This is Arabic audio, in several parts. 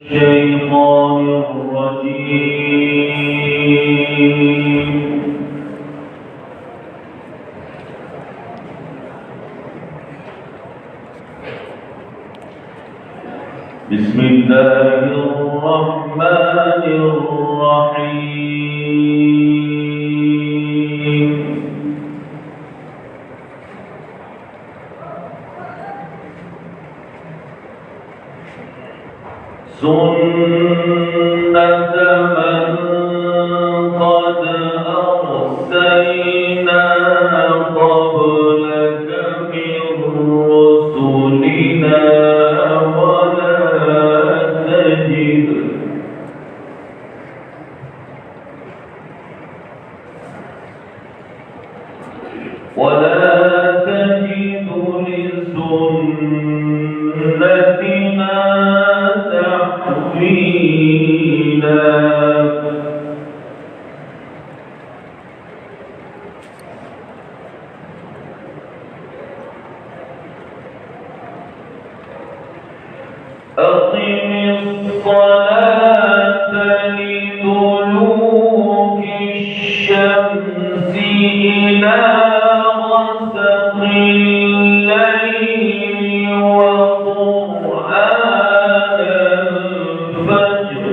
الشيطان الرجيم. بسم الله الرحمن الرحيم. سنة من قد أرسلنا قبلك من رسلنا ولا تجد لسنتنا تحويلا. أقم الصلاة لدلوك الشمس إلى غسق الليل وقرآن الفجر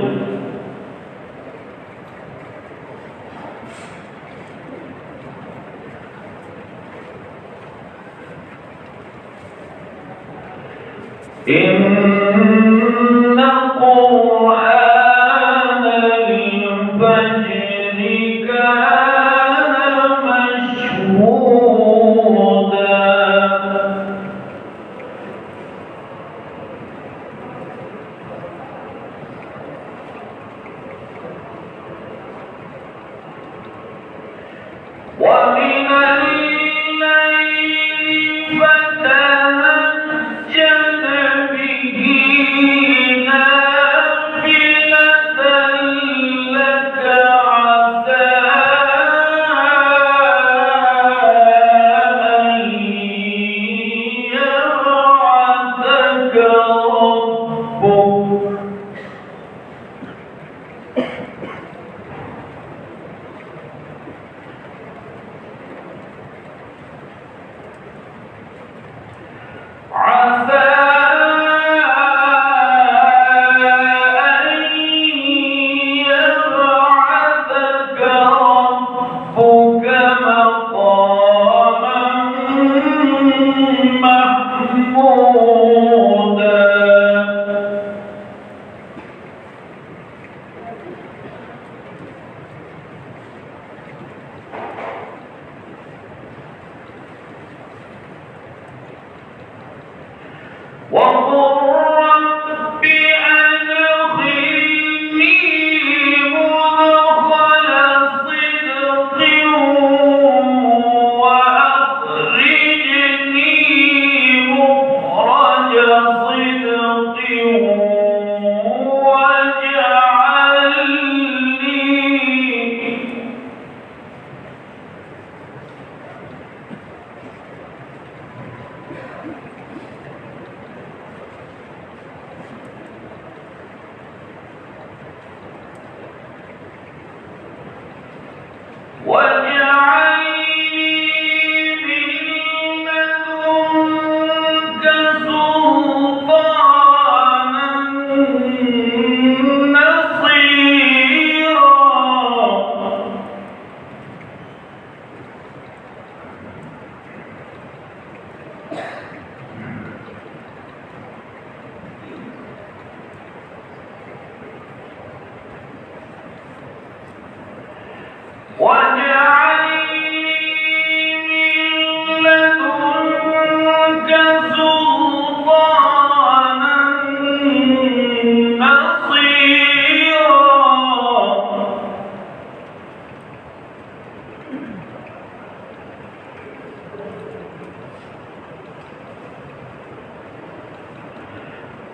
إن قرآن الفجر كان مشهودا. ومن الليل فتهجد به نافلة لك عسى أن يبعثك ربك عسى أن يبعثك ربك مقاما محمودا. وقل رب أدخلني مدخل صدق وأخرجني مخرج صدق واجعل لي من لدنك سلطانا نصيرا. واجعل من لدنك سلطانا نصيرا.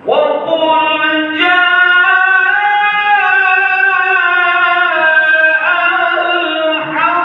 وقل جاء الحق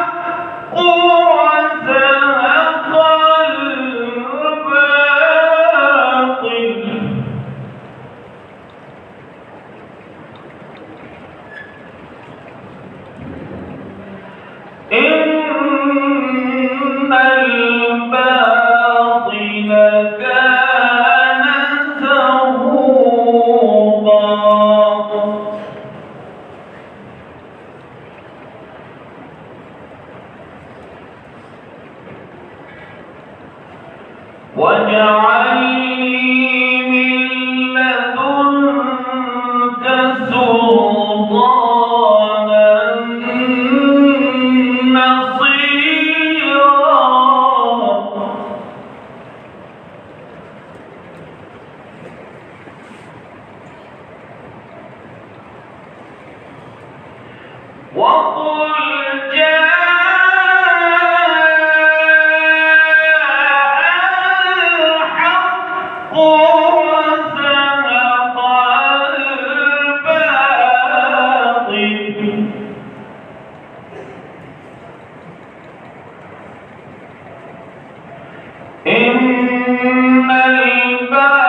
واجعل لي من لدنك سلطانا نصيرا وقل الحق وزهق الباطل إن الباطل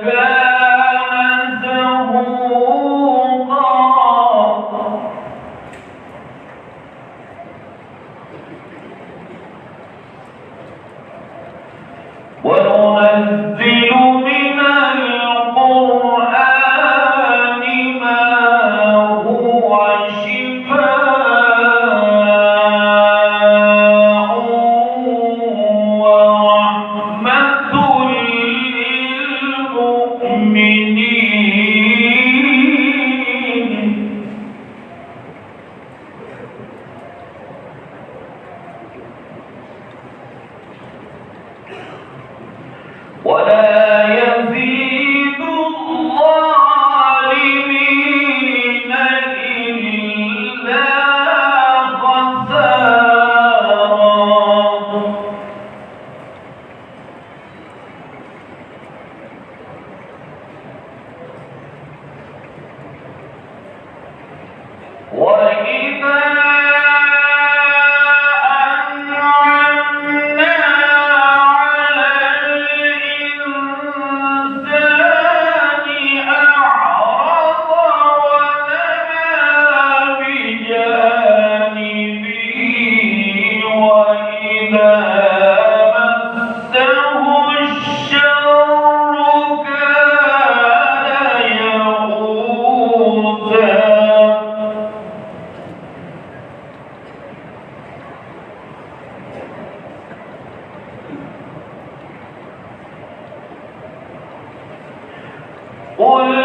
كان زهوقا وننزل من القرآن ما هو شفاء ورحمة للمؤمنين ولا يزيد الظالمين إلا خسارا وإذا أنعمنا على الإنسان أعرض ونأى بجانبه وإذا مسه الشر كان يئوسا قل